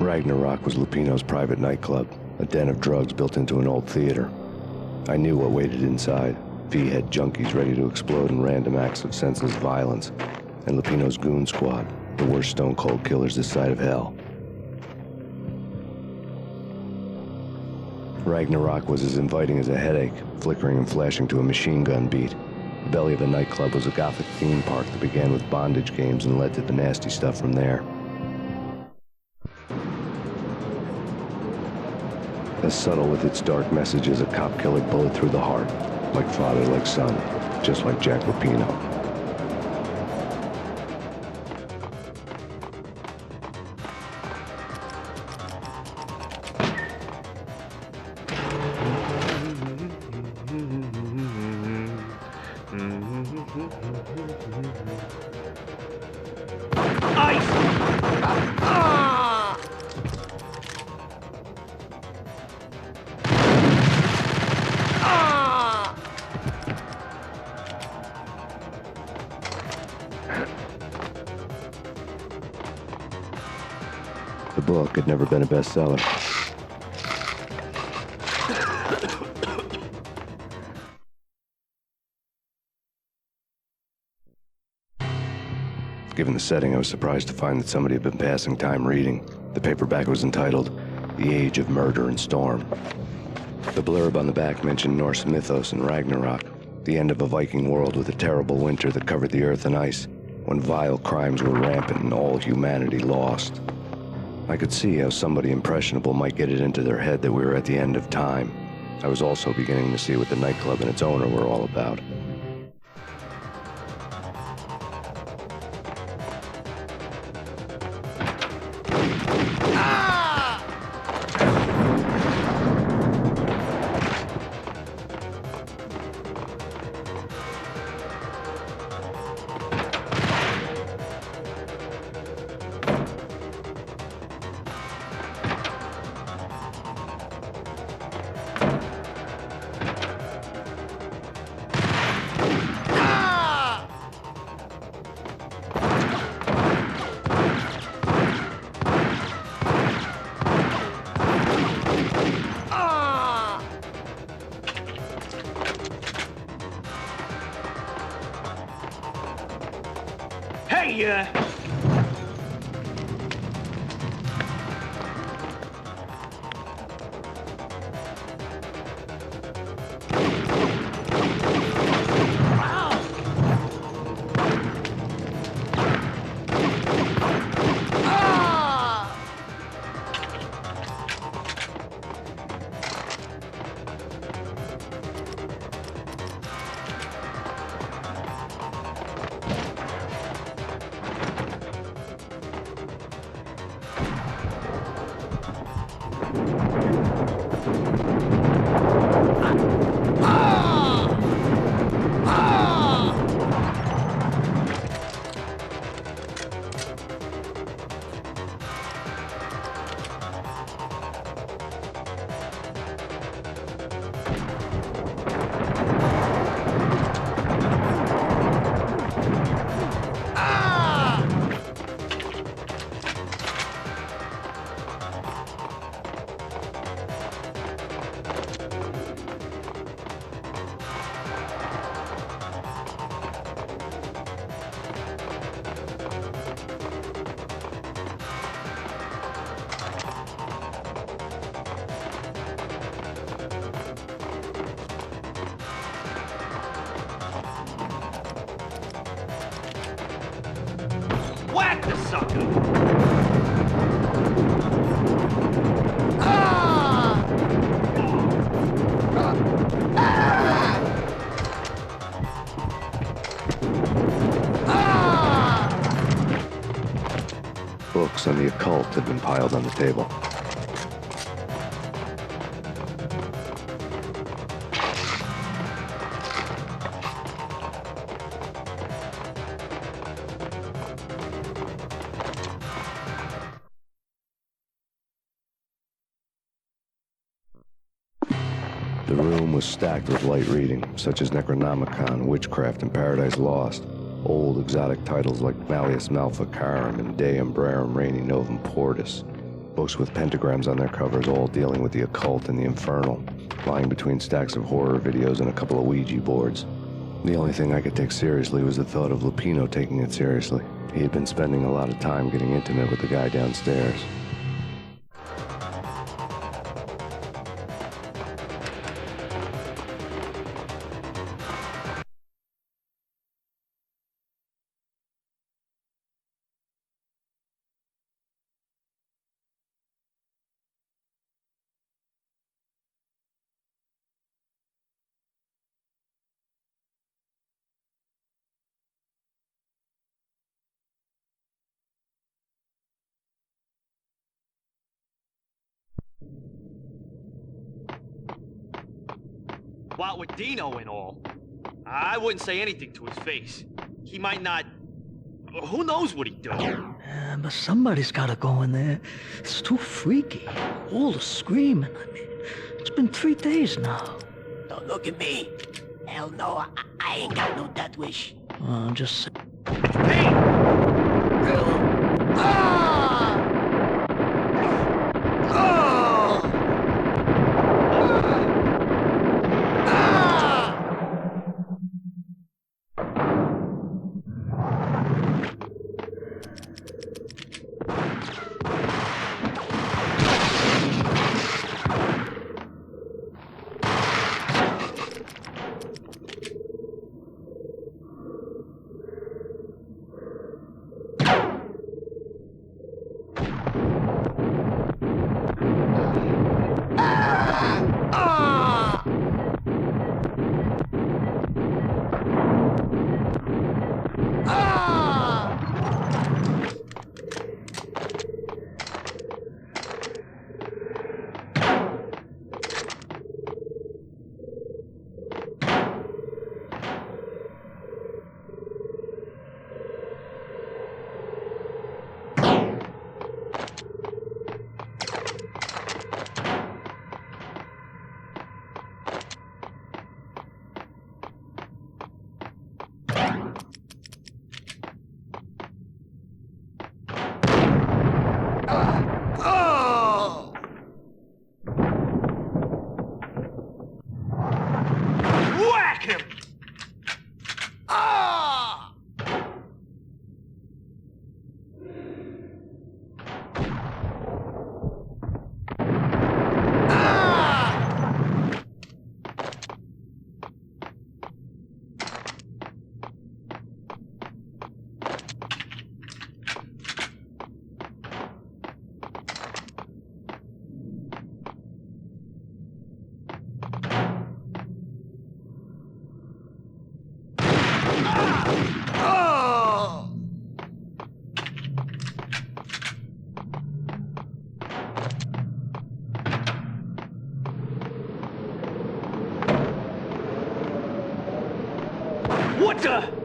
Ragna Rock was Lupino's private nightclub, a den of drugs built into an old theater. I knew what waited inside. V had junkies ready to explode in random acts of senseless violence, and Lupino's goon squad, the worst stone-cold killers this side of hell. Ragna Rock was as inviting as a headache, flickering and flashing to a machine gun beat. The belly of the nightclub was a Gothic theme park that began with bondage games and led to the nasty stuff from there. As subtle with its dark message as a cop-killer bullet through the heart, like father, like son, just like Jack Lupino. The book had never been a bestseller. Given the setting, I was surprised to find that somebody had been passing time reading. The paperback was entitled, The Age of Murder and Storm. The blurb on the back mentioned Norse mythos and Ragnarok, the end of a Viking world with a terrible winter that covered the earth in ice, when vile crimes were rampant and all humanity lost. I could see how somebody impressionable might get it into their head that we were at the end of time. I was also beginning to see what the nightclub and its owner were all about. Whack the sucker! Books on the occult had been piled on the table. The room was stacked with light reading, such as Necronomicon, Witchcraft, and Paradise Lost. Old exotic titles like Malleus Maleficarum and De Umbrarum Reini Novum Portus. books with pentagrams on their covers, all dealing with the occult and the infernal, lying between stacks of horror videos and a couple of Ouija boards. The only thing I could take seriously was the thought of Lupino taking it seriously. He had been spending a lot of time getting intimate with the guy downstairs. What with Dino and all, I wouldn't say anything to his face. He might not... Who knows what he'd do? But somebody's gotta go in there. It's too freaky. All the screaming. I mean, it's been 3 days now. Don't look at me. Hell no, I ain't got no death wish. Just... It's Payne! Whack him! What the?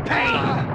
Payne!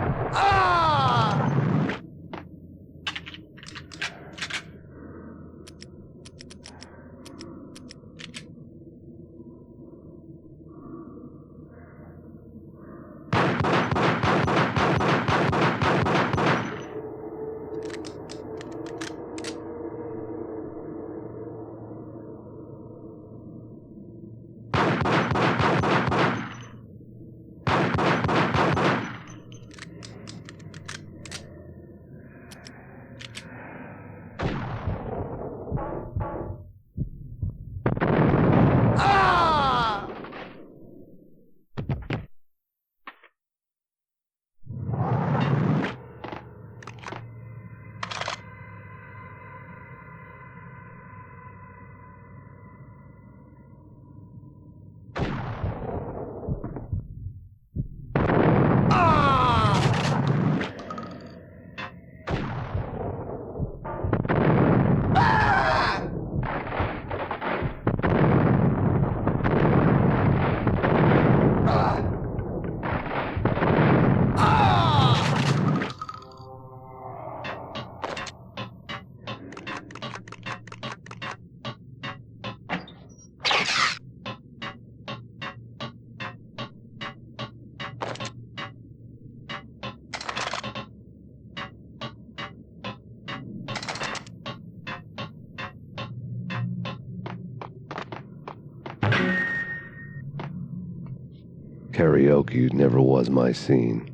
Karaoke never was my scene.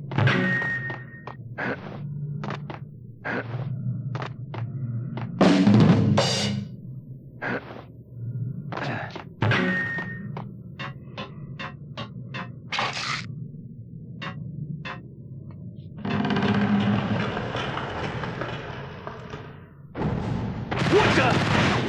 What the?